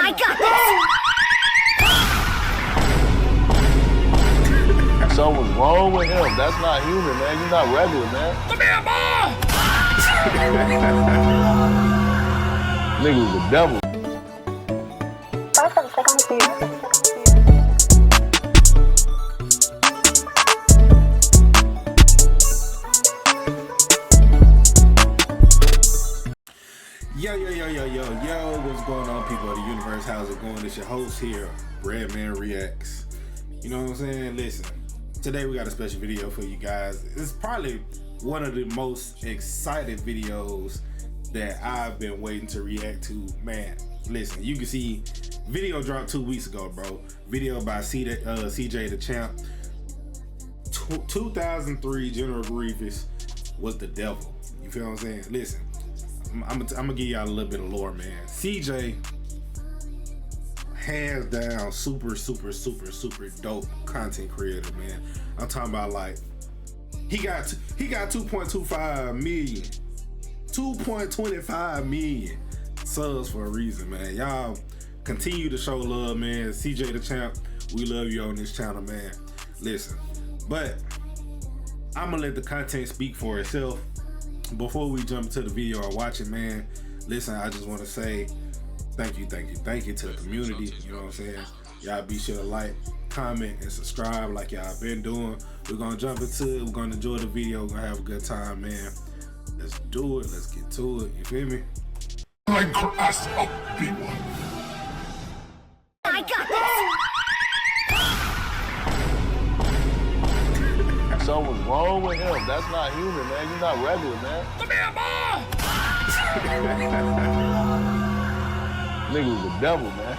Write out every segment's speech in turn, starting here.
I got this! Something's wrong with him. That's not human, man. You're not regular, man. Come here, boy! Nigga was the devil. Yo, what's going on, people of the universe? How's it going? It's your host here, Redman Reacts. You know what I'm saying? Listen, today we got a special video for you guys. It's probably one of the most excited videos that I've been waiting to react to. Man, listen, you can see video dropped 2 weeks ago, bro. Video by CJ the Champ. 2003 General Grievous was the devil. You feel what I'm saying? Listen, I'm gonna give y'all a little bit of lore, man. CJ, hands down, super dope content creator, man. I'm talking about, like, he got 2.25 million, 2.25 million subs for a reason, man. Y'all continue to show love, man. CJ the Champ, we love you on this channel, man. Listen, but I'm gonna let the content speak for itself. Before we jump into the video or watch it, man, listen, I just want to say thank you to the community. You know what I'm saying? Y'all be sure to like, comment, and subscribe like y'all been doing. We're gonna jump into it. We're gonna enjoy the video. We're gonna have a good time, man. Let's do it. Let's get to it. You feel me? Like the ass up, people. I got this! Something's wrong with him. That's not human, man. You're not regular, man. Come here, boy! Nigga was the devil, man.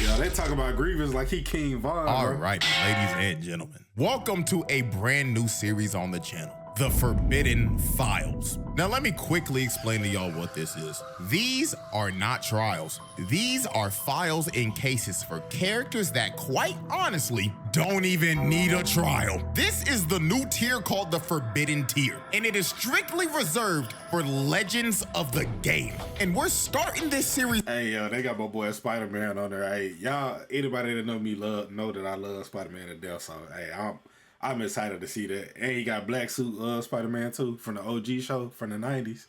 Yo, they talk about Grievous like he King Von. All right, ladies and gentlemen, welcome to a brand new series on the channel, The Forbidden Files. Now, let me quickly explain to y'all what this is. These are not trials. These are files and cases for characters that, quite honestly, don't even need a trial. This is the new tier called the Forbidden Tier, and it is strictly reserved for legends of the game. And we're starting this series. Hey, yo, they got my boy Spider-Man on there. Hey, y'all, anybody that know me know that I love Spider-Man to death. So, hey, I'm excited to see that. And he got black suit Spider-Man too from the OG show from the 90s.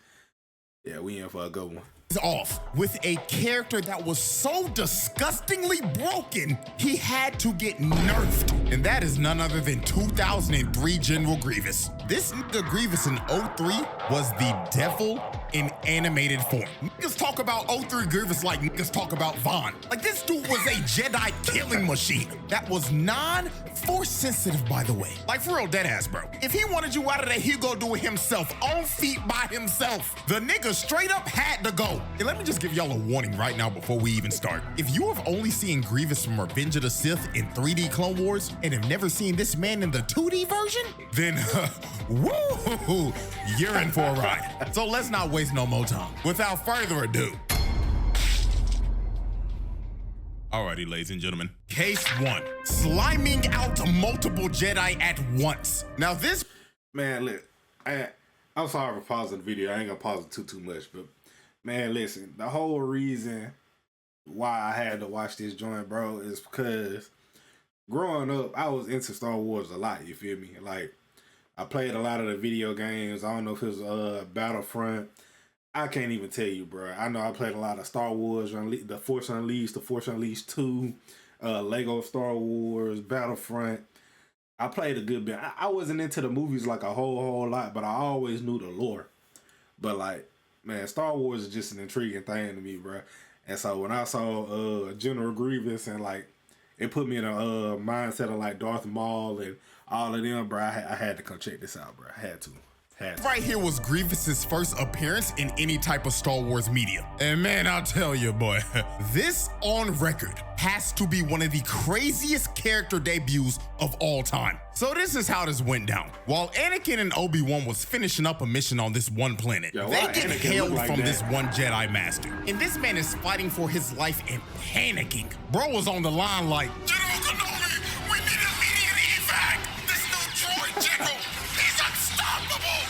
Yeah, we in for a good one. Off with a character that was so disgustingly broken, he had to get nerfed. And that is none other than 2003 General Grievous. This nigga Grievous in 03 was the devil in animated form. Niggas talk about 03 Grievous like niggas talk about Von. Like, this dude was a Jedi killing machine that was non-force sensitive, by the way. Like, for real, dead ass, bro. If he wanted you out of there, he'd go do it himself, on feet by himself. The nigga straight up had to go. And let me just give y'all a warning right now before we even start. If you have only seen Grievous from Revenge of the Sith in 3D Clone Wars and have never seen this man in the 2D version, then woo, you're in for a ride. So let's not waste no more time. Without further ado. Alrighty, ladies and gentlemen. Case 1, sliming out multiple Jedi at once. Now this, Man, look, I'm sorry for pausing the video. I ain't gonna pause it too much, but man, listen, the whole reason why I had to watch this joint, bro, is because growing up, I was into Star Wars a lot, you feel me? Like, I played a lot of the video games. I don't know if it was Battlefront. I can't even tell you, bro. I know I played a lot of Star Wars, The Force Unleashed, The Force Unleashed 2, Lego Star Wars, Battlefront. I played a good bit. I wasn't into the movies like a whole lot, but I always knew the lore. But, like, man, Star Wars is just an intriguing thing to me, bro. And so when I saw General Grievous, and, like, it put me in a mindset of, like, Darth Maul and all of them, bro, I had to come check this out, bro. I had to. right here was Grievous's first appearance in any type of Star Wars media. And man, I'll tell you, boy, this on record has to be one of the craziest character debuts of all time. So this is how this went down. While Anakin and Obi-Wan was finishing up a mission on this one planet, they get hailed from this one Jedi Master. And this man is fighting for his life and panicking. Bro was on the line like, General Kenobi, we need immediate evac. This new droid general, he's unstoppable.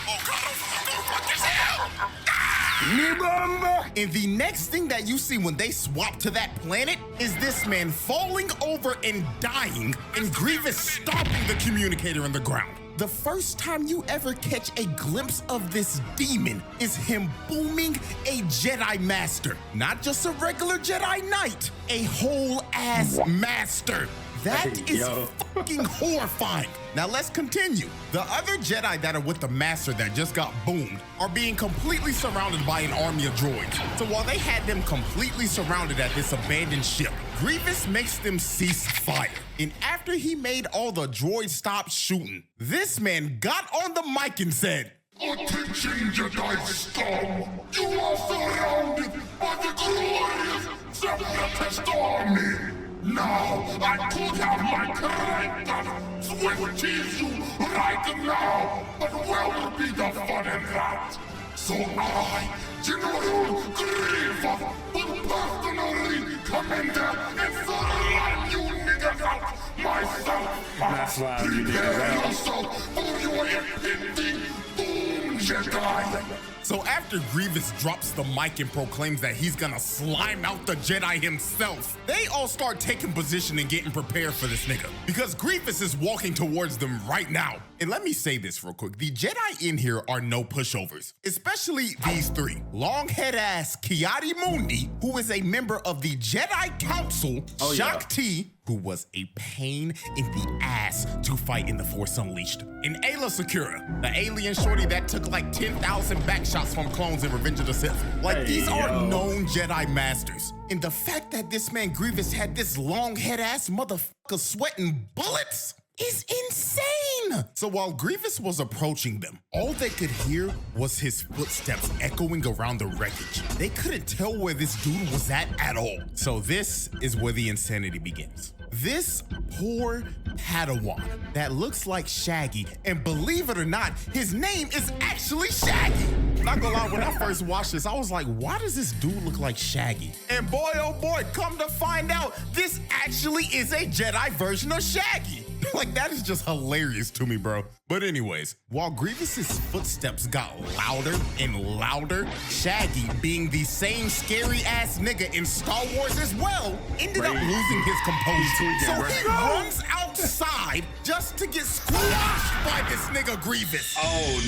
Oh God, I'm fucking as hell. Ah! And the next thing that you see when they swap to that planet is this man falling over and dying, and Grievous stomping the communicator in the ground. The first time you ever catch a glimpse of this demon is him booming a Jedi Master. Not just a regular Jedi Knight, a whole ass master. That is fucking horrifying. Now let's continue. The other Jedi that are with the Master that just got boomed are being completely surrounded by an army of droids. So while they had them completely surrounded at this abandoned ship, Grievous makes them cease fire. And after he made all the droids stop shooting, this man got on the mic and said, Attention, Jedi scum! You are surrounded by the glorious Separatist army! Now, I could have my character swift tease you right now, but where will be the fun in that? So I, General Grievous, will personally come in there and slam you niggas out myself. That's why you did Prepare that. yourself for your impending doom, Jedi. So after Grievous drops the mic and proclaims that he's gonna slime out the Jedi himself, they all start taking position and getting prepared for this nigga, because Grievous is walking towards them right now. And let me say this real quick. The Jedi in here are no pushovers, especially these three. Longhead ass Kiadi Mundi, who is a member of the Jedi Council, Shakti, who was a pain in the ass to fight in the Force Unleashed, and Ayla Secura, the alien shorty that took like 10,000 backshots from clones in Revenge of the Sith. Like, these are known Jedi Masters. And the fact that this man Grievous had this long head ass motherfucker sweating bullets is insane. So while Grievous was approaching them, all they could hear was his footsteps echoing around the wreckage. They couldn't tell where this dude was at all. So this is where the insanity begins. This poor Padawan that looks like Shaggy, and believe it or not, his name is actually Shaggy. Not gonna lie, when I first watched this, I was like, why does this dude look like Shaggy? And boy, oh boy, come to find out, this actually is a Jedi version of Shaggy. Like, that is just hilarious to me, bro. But anyways, while Grievous's footsteps got louder and louder, Shaggy, being the same scary ass nigga in Star Wars as well, ended up losing his composure. So he runs outside just to get squashed by this nigga Grievous. Oh,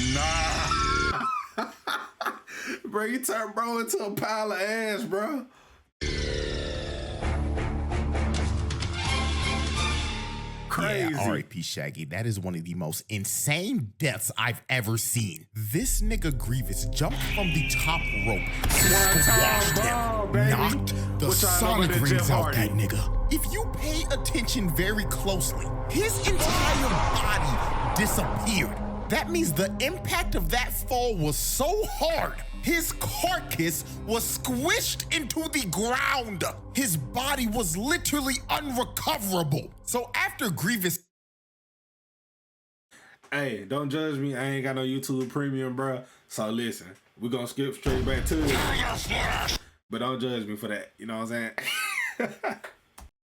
nah. Bro, you turned bro into a pile of ass, bro. Crazy. Yeah, R.I.P. Shaggy. That is one of the most insane deaths I've ever seen. This nigga Grievous jumped from the top rope, squashed him, knocked the sonic rings out that nigga. If you pay attention very closely, his entire body disappeared. That means the impact of that fall was so hard, his carcass was squished into the ground. His body was literally unrecoverable. So after Grievous... Hey, don't judge me. I ain't got no YouTube Premium, bro. So listen, we're gonna skip straight back to it. But don't judge me for that. You know what I'm saying?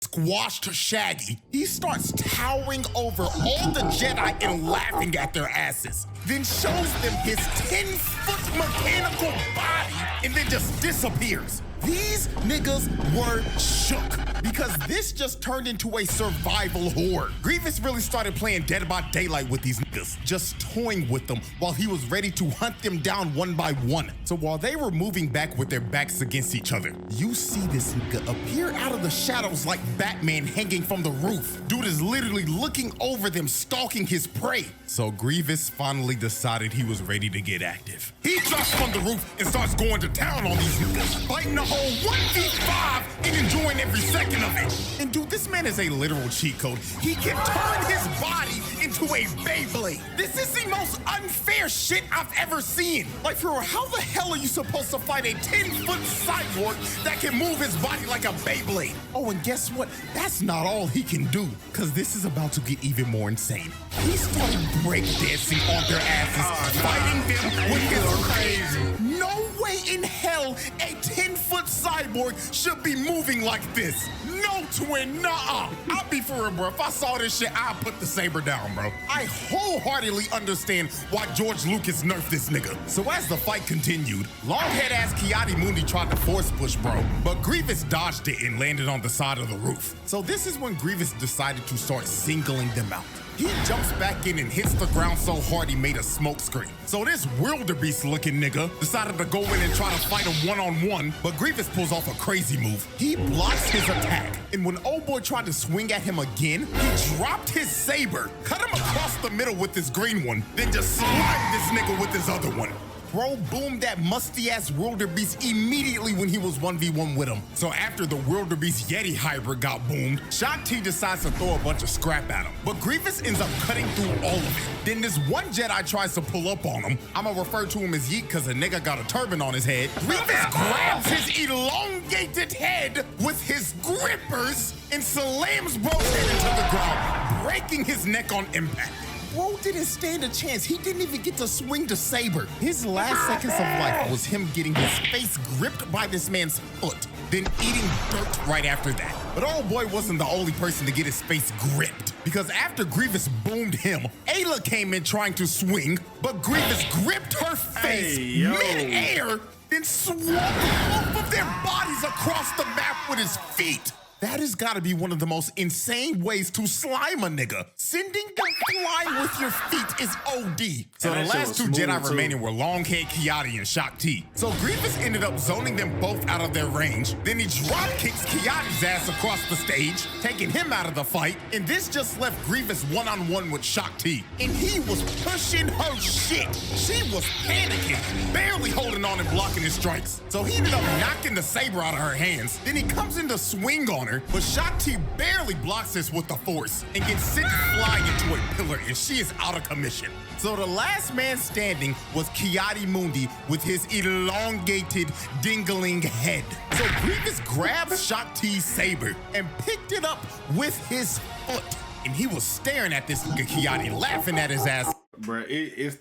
Squashed Shaggy, he starts towering over all the Jedi and laughing at their asses. Then shows them his 10-foot mechanical body and then just disappears. These niggas were shook because this just turned into a survival horror. Grievous really started playing Dead by Daylight with these niggas, just toying with them while he was ready to hunt them down one by one. So while they were moving back with their backs against each other, you see this nigga appear out of the shadows like Batman hanging from the roof. Dude is literally looking over them, stalking his prey. So Grievous finally decided he was ready to get active. He drops from the roof and starts going to town on these niggas, fighting the whole 1v5 and enjoying every second of it. And dude, this man is a literal cheat code. He can turn his body into a Beyblade. This is the most unfair shit I've ever seen. Like, for real, how the hell are you supposed to fight a 10-foot cyborg that can move his body like a Beyblade? Oh, and guess what? That's not all he can do, because this is about to get even more insane. He started breakdancing on their asses, fighting them with his crazy. No way in hell a 10-foot cyborg should be moving like this. No, twin, nuh-uh. I'll be for real, bro. If I saw this shit, I'd put the saber down, bro. I wholeheartedly understand why George Lucas nerfed this nigga. So as the fight continued, long-head-ass Ki-Adi-Mundi tried to force push, bro, but Grievous dodged it and landed on the side of the roof. So this is when Grievous decided to start singling them out. He jumps back in and hits the ground so hard he made a smoke screen. So this wildebeest looking nigga decided to go in and try to fight him one-on-one, but Grievous pulls off a crazy move. He blocks his attack, and when old boy tried to swing at him again, he dropped his saber, cut him across the middle with his green one, then just slimed this nigga with his other one. Bro boomed that musty-ass wildebeest immediately when he was 1v1 with him. So after the wildebeest Yeti hybrid got boomed, Shock T decides to throw a bunch of scrap at him. But Grievous ends up cutting through all of it. Then this one Jedi tries to pull up on him. I'ma refer to him as Yeet because the nigga got a turban on his head. Grievous grabs his elongated head with his grippers and slams bro's head into the ground, breaking his neck on impact. Bro didn't stand a chance. He didn't even get to swing the saber. His last seconds of life was him getting his face gripped by this man's foot, then eating dirt right after that. But old boy wasn't the only person to get his face gripped, because after Grievous boomed him, Ayla came in trying to swing, but Grievous gripped her face mid-air, then swung both of their bodies across the map with his feet. That has got to be one of the most insane ways to slime a nigga. Sending them flying with your feet is OD. So the last two Jedi remaining were Longhead Ki-Adi and Shock T. So Grievous ended up zoning them both out of their range. Then he drop kicks Ki-Adi's ass across the stage, taking him out of the fight. And this just left Grievous one-on-one with Shock T. And he was pushing her shit. She was panicking, barely holding on and blocking his strikes. So he ended up knocking the saber out of her hands. Then he comes in to swing on her, but Shock T barely blocks this with the force and gets sent flying into a pillar, and she is out of commission. So the last man standing was Ki-Adi-Mundi with his elongated dingling head. So Grievous grabs Shock T's saber and picked it up with his foot. And he was staring at this nigga Ki-Adi, laughing at his ass. Bro, it's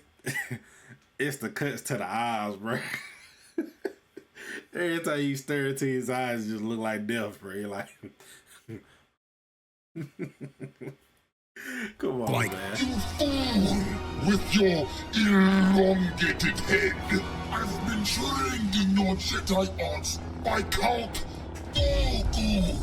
it's the cuts to the eyes, bro. Every time you stare into his eyes, it just look like death, bro. You're like, come on, man. You fool with your elongated head. I've been trained in your Jedi arts by Count Dooku.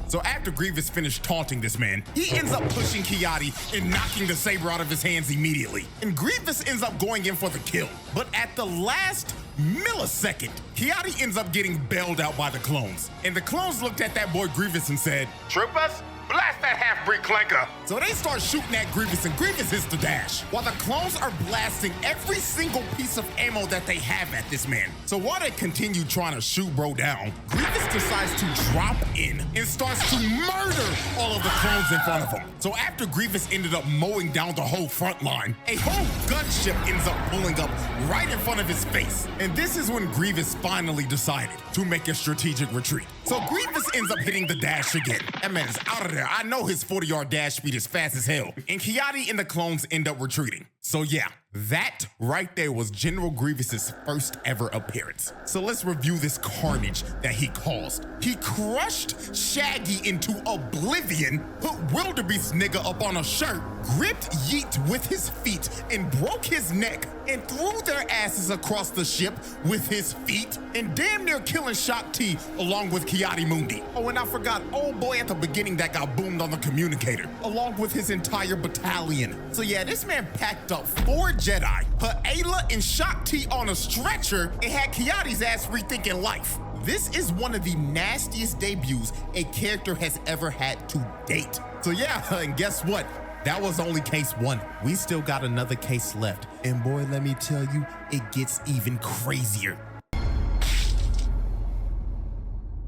So after Grievous finished taunting this man, he ends up pushing Ki-Adi and knocking the saber out of his hands immediately. And Grievous ends up going in for the kill. But at the last millisecond, Ki-Adi ends up getting bailed out by the clones. And the clones looked at that boy Grievous and said, "Troopers, blast that half-breed clanker." So they start shooting at Grievous, and Grievous hits the dash, while the clones are blasting every single piece of ammo that they have at this man. So while they continue trying to shoot bro down, Grievous decides to drop in and starts to murder all of the clones in front of him. So after Grievous ended up mowing down the whole front line, a whole gunship ends up pulling up right in front of his face. And this is when Grievous finally decided to make a strategic retreat. So Grievous ends up hitting the dash again. That man is out of there. I know his 40-yard dash speed is fast as hell. And Ki-Adi and the clones end up retreating. So yeah, that right there was General Grievous's first ever appearance. So let's review this carnage that he caused. He crushed Shaggy into oblivion, put Wildebeest nigga up on a shirt, gripped Yeet with his feet, and broke his neck, and threw their asses across the ship with his feet, and damn near killing Shock T along with Ki-Adi-Mundi. Oh, and I forgot old boy at the beginning that got boomed on the communicator, along with his entire battalion. So yeah, this man packed up 4 Jedi, put Ayla and Shock T on a stretcher, and had Ki-Adi's ass rethinking life. This is one of the nastiest debuts a character has ever had to date. So yeah, and guess what? That was only case 1. We still got another case left. And boy, let me tell you, it gets even crazier.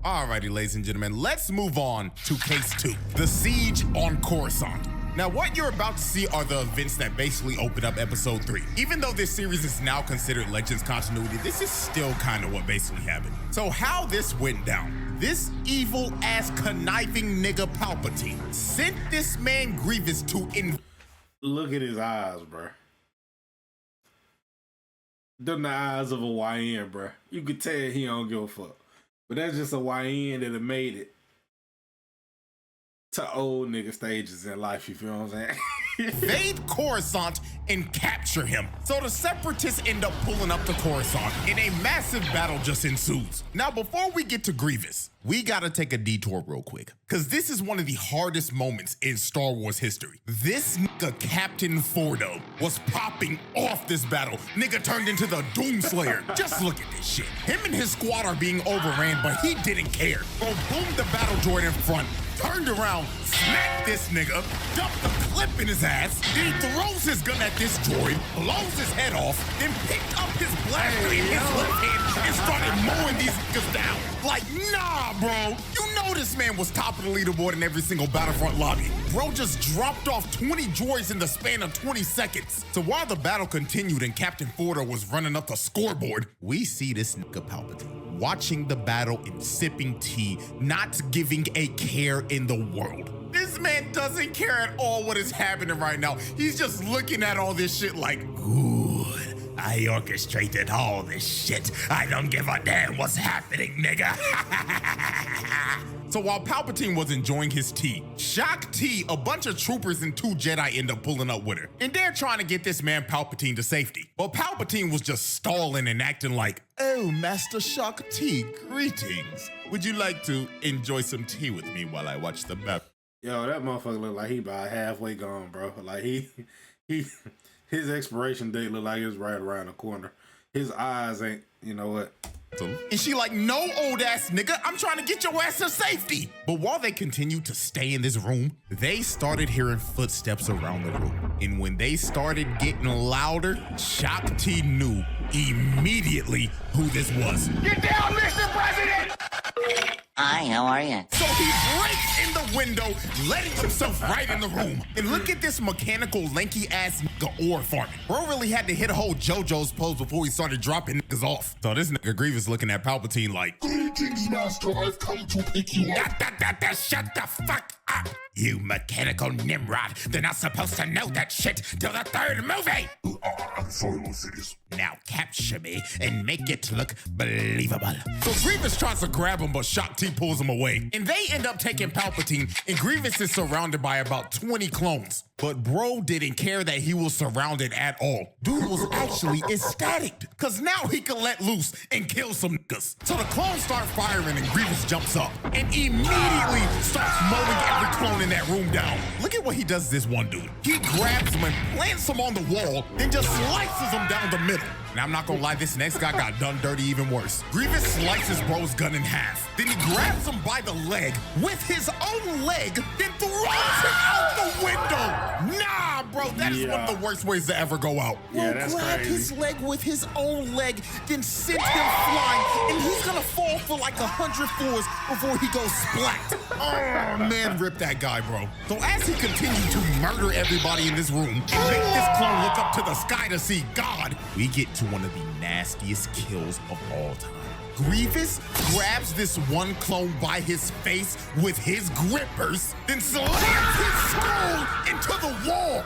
Alrighty, ladies and gentlemen, let's move on to case 2, the siege on Coruscant. Now, what you're about to see are the events that basically open up episode 3. Even though this series is now considered Legends continuity, this is still kind of what basically happened. So how this went down. This evil-ass conniving nigga Palpatine sent this man Grievous to Look at his eyes, bro. Them the eyes of a YN, bro. You could tell he don't give a fuck. But that's just a YN that have made it. to old nigga stages in life, you feel what I'm saying? Invade Coruscant and capture him. So the Separatists end up pulling up to Coruscant and a massive battle just ensues. Now, before we get to Grievous, we gotta take a detour real quick, cause this is one of the hardest moments in Star Wars history. This nigga Captain Fordo was popping off this battle. Nigga turned into the Doomslayer. Just look at this shit. Him and his squad are being overran, but he didn't care. Bro, boomed the battle droid in front, turned around, smacked this nigga, dumped the clip in his ass, then he throws his gun at this droid, blows his head off, then picked up his blaster in his left hand and started mowing these niggas down. Like, nah, bro. You know this man was top of the leaderboard in every single Battlefront lobby. Bro just dropped off 20 droids in the span of 20 seconds. So while the battle continued and Captain Fordo was running up the scoreboard, we see this nigga Palpatine watching the battle and sipping tea, not giving a care in the world. This man doesn't care at all what is happening right now. He's just looking at all this shit like, good, I orchestrated all this shit. I don't give a damn what's happening, nigga. So while Palpatine was enjoying his tea, Shock T, a bunch of troopers and 2 Jedi end up pulling up with her. And they're trying to get this man Palpatine to safety. But Palpatine was just stalling and acting like, oh, Master Shock T, greetings. Would you like to enjoy some tea with me while I watch the map? Yo, that motherfucker look like he about halfway gone, bro. Like his expiration date look like it's right around the corner. His eyes ain't, you know what? And she like, no, old ass nigga, I'm trying to get your ass to safety. But while they continued to stay in this room, they started hearing footsteps around the room. And when they started getting louder, Shock T knew immediately who this was. Get down, Mr. President! Hi, how are you? So he breaks in the window, letting himself right in the room. And look at this mechanical, lanky-ass nigga ore farming. Bro really had to hit a whole JoJo's pose before he started dropping niggas off. So this nigga Grievous looking at Palpatine like, Greetings, Master. I've come to pick you up. Shut the fuck up, you mechanical Nimrod. They're not supposed to know that shit till the 3rd movie. I'm sorry, Lord Sidious. Now capture me and make it look believable. So Grievous tries to grab him, but Shock T pulls him away. And they end up taking Palpatine, and Grievous is surrounded by about 20 clones. But bro didn't care that he was surrounded at all. Dude was actually ecstatic, cause now he could let loose and kill some niggas. So the clones start firing and Grievous jumps up and immediately starts mowing every clone in that room down. Look at what he does to this one dude. He grabs him and plants him on the wall, then just slices him down the middle. Now, I'm not gonna lie, this next guy got done dirty even worse. Grievous slices bro's gun in half. Then he grabs him by the leg with his own leg, then throws him out the window. Nah, bro, that is one of the worst ways to ever go out. Yeah, that's grabbed crazy. his leg with his own leg, then sent him flying, and he's gonna fall for like 100 floors before he goes splat. Oh, man, rip that guy, bro. So as he continued to murder everybody in this room and make this clone look up to the sky to see God, we get to one of the nastiest kills of all time. Grievous grabs this one clone by his face with his grippers, then slams his skull into the wall.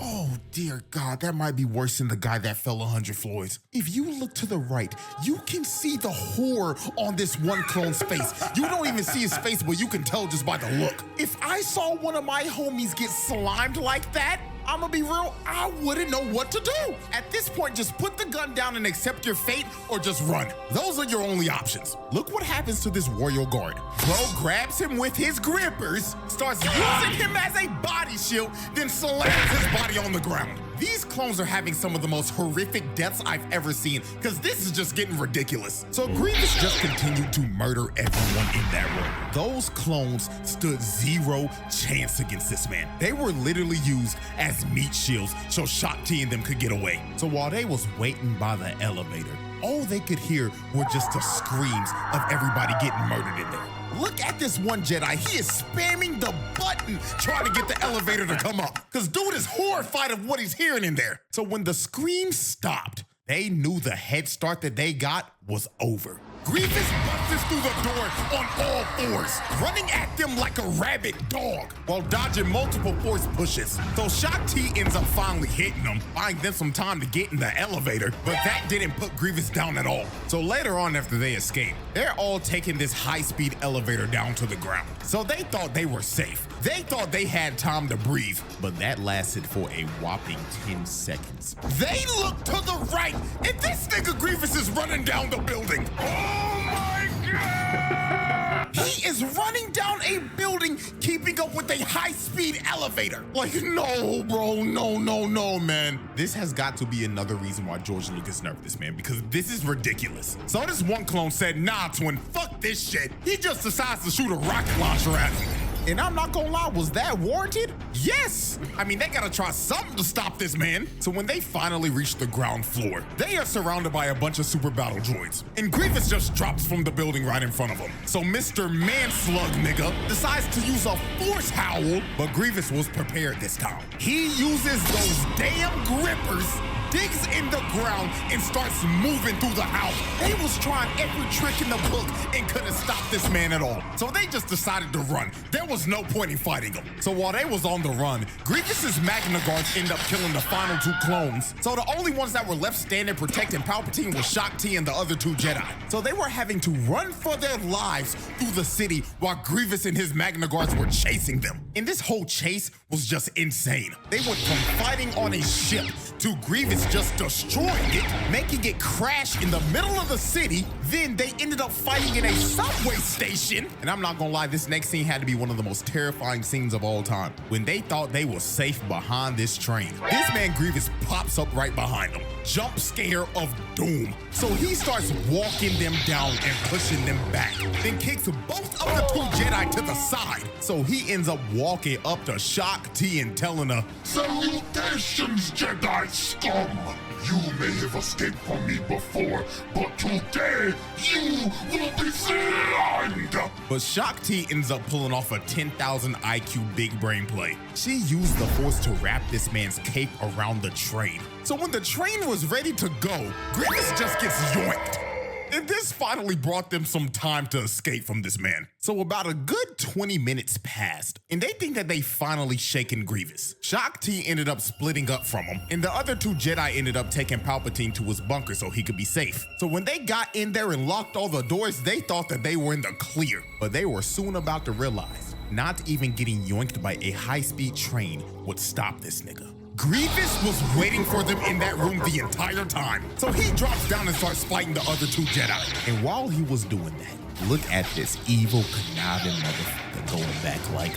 Oh, dear God, that might be worse than the guy that fell 100 floors. If you look to the right, you can see the horror on this one clone's face. You don't even see his face, but you can tell just by the look. If I saw one of my homies get slimed like that, I'ma be real, I wouldn't know what to do. At this point, just put the gun down and accept your fate or just run. Those are your only options. Look what happens to this royal guard. Bro grabs him with his grippers, starts using him as a body shield, then slams his body on the ground. These clones are having some of the most horrific deaths I've ever seen, because this is just getting ridiculous. So Grievous just continued to murder everyone in that room. Those clones stood zero chance against this man. They were literally used as meat shields so Shock T and them could get away. So while they was waiting by the elevator, all they could hear were just the screams of everybody getting murdered in there. Look at this one Jedi. He is spamming the button trying to get the elevator to come up, because dude is horrified of what he's hearing in there. So when the screams stopped, they knew the head start that they got was over. Grievous busts through the door on all fours, running at them like a rabid dog while dodging multiple force pushes. So Shock T ends up finally hitting them, buying them some time to get in the elevator, but that didn't put Grievous down at all. So later on after they escape, they're all taking this high-speed elevator down to the ground. So they thought they were safe. They thought they had time to breathe, but that lasted for a whopping 10 seconds. They look to the right, and this nigga Grievous is running down the building. Oh my God! He is running down a building, keeping up with a high-speed elevator. Like, no, bro, no, man. This has got to be another reason why George Lucas nerfed this, man, because this is ridiculous. So this one clone said, nah, twin, fuck this shit. He just decides to shoot a rocket launcher at him. And I'm not gonna lie, was that warranted? Yes! I mean, they gotta try something to stop this man. So when they finally reach the ground floor, they are surrounded by a bunch of super battle droids. And Grievous just drops from the building right in front of them. So Mr. Manslug nigga decides to use a force howl, but Grievous was prepared this time. He uses those damn grippers, digs in the ground, and starts moving through the house. They was trying every trick in the book and couldn't stop this man at all. So they just decided to run. There was no point in fighting him. So while they was on the run, Grievous's Magna Guards end up killing the final 2 clones. So the only ones that were left standing protecting Palpatine was Shock T and the other 2 Jedi. So they were having to run for their lives through the city while Grievous and his Magna Guards were chasing them. And this whole chase was just insane. They went from fighting on a ship to Grievous just destroying it, making it crash in the middle of the city. Then they ended up fighting in a subway station. And I'm not gonna lie, this next scene had to be one of the most terrifying scenes of all time. When they thought they were safe behind this train, this man Grievous pops up right behind them. Jump scare of doom. So he starts walking them down and pushing them back, then kicks both of the 2 Jedi to the side. So he ends up walking up to Shock T and telling her, Salutations, Jedi scum! You may have escaped from me before, but today you will be slimed! But Shock T ends up pulling off a 10,000 IQ big brain play. She used the force to wrap this man's cape around the train. So when the train was ready to go, Grievous just gets yoinked. And this finally brought them some time to escape from this man. So about a good 20 minutes passed, and they think that they finally shaken Grievous. Shock T ended up splitting up from him, and the other 2 Jedi ended up taking Palpatine to his bunker so he could be safe. So when they got in there and locked all the doors, they thought that they were in the clear. But they were soon about to realize not even getting yoinked by a high-speed train would stop this nigga. Grievous was waiting for them in that room the entire time. So he drops down and starts fighting the other 2 Jedi. And while he was doing that, look at this evil, conniving motherfucker going back like,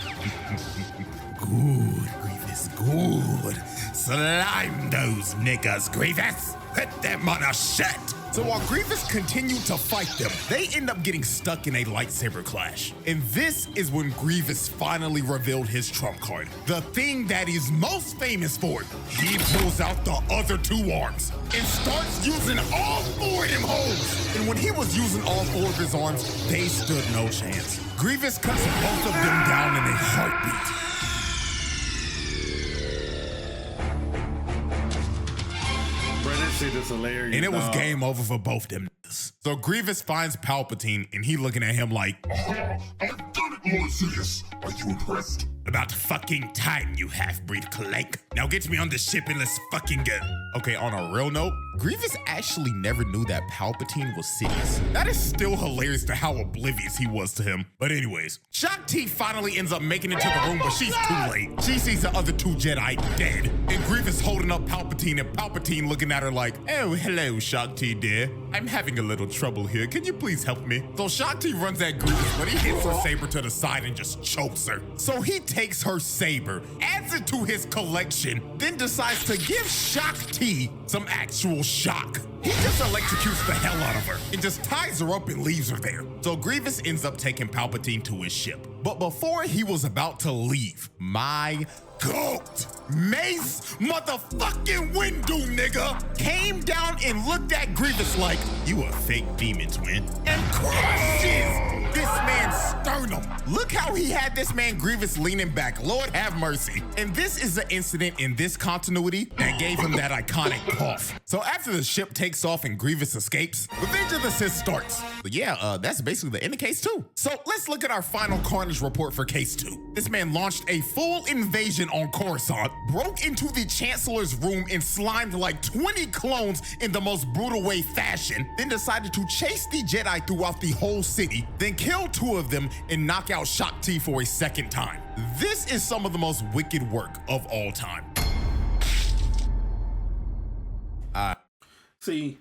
good, Grievous, good. Slime those niggas, Grievous. Put them on a shit. So while Grievous continued to fight them, they end up getting stuck in a lightsaber clash. And this is when Grievous finally revealed his trump card. The thing that he's most famous for. He pulls out the other 2 arms and starts using all 4 of them holes. And when he was using all 4 of his arms, they stood no chance. Grievous cuts both of them down in a heartbeat. Shit is hilarious. And it was game over for both them niggas. So Grievous finds Palpatine and he looking at him like, I've done it, Lord Sidious. Are you impressed? About fucking time, you half-breed clank. Now get me on the ship and let's fucking go. Okay, on a real note, Grievous actually never knew that Palpatine was Sidious. That is still hilarious to how oblivious he was to him. But anyways, Shock T finally ends up making it to the room, but she's too late. She sees the other 2 Jedi dead, and Grievous holding up Palpatine, and Palpatine looking at her like, oh, hello, Shock T, dear. I'm having a little trouble here. Can you please help me? So Shock T runs at Grievous, but he hits her saber to the side and just chokes her. So he takes her saber, adds it to his collection, then decides to give Shock T some actual shock. He just electrocutes the hell out of her and just ties her up and leaves her there. So Grievous ends up taking Palpatine to his ship. But before he was about to leave, my goat, Mace motherfucking Windu nigga, came down and looked at Grievous like, you a fake demon twin, and crushes this man's sternum. Look how he had this man Grievous leaning back. Lord have mercy. And this is the incident in this continuity that gave him that iconic cough. So after the ship takes off and Grievous escapes, Revenge of the Sith starts. But yeah, that's basically the end of case 2. So let's look at our final carnage report for case 2. This man launched a full invasion on Coruscant, broke into the Chancellor's room and slimed like 20 clones in the most brutal way fashion, then decided to chase the Jedi throughout the whole city, then kill 2 of them and knock out Shaak Ti for a second time. This is some of the most wicked work of all time. See,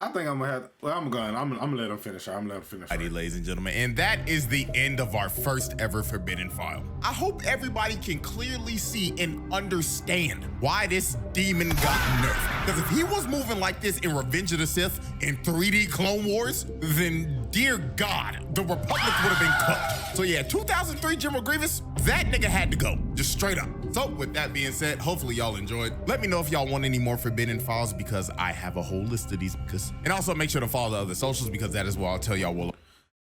I think I'm gonna have. Well, I'm gonna let him finish. Alrighty, ladies and gentlemen, and that is the end of our first ever Forbidden File. I hope everybody can clearly see and understand why this demon got nerfed. Because if he was moving like this in Revenge of the Sith in 3D Clone Wars, then dear God, the Republic would have been cooked. So yeah, 2003 General Grievous, that nigga had to go, just straight up. So with that being said, hopefully y'all enjoyed. Let me know if y'all want any more Forbidden Files because I have a whole list of these. And also make sure to follow the other socials because that is where I'll tell y'all what.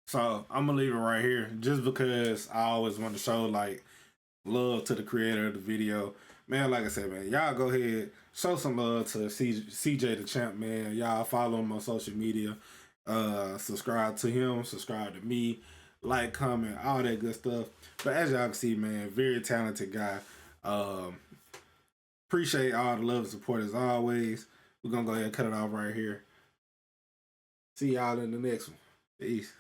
So I'm gonna leave it right here just because I always want to show like love to the creator of the video. Man, like I said, man, y'all go ahead, show some love to CJ the Champ, man. Y'all follow him on social media. Subscribe to him, subscribe to me, like, comment, all that good stuff. But as y'all can see, man, very talented guy. Appreciate all the love and support as always. We're gonna go ahead and cut it off right here. See y'all in the next one. Peace.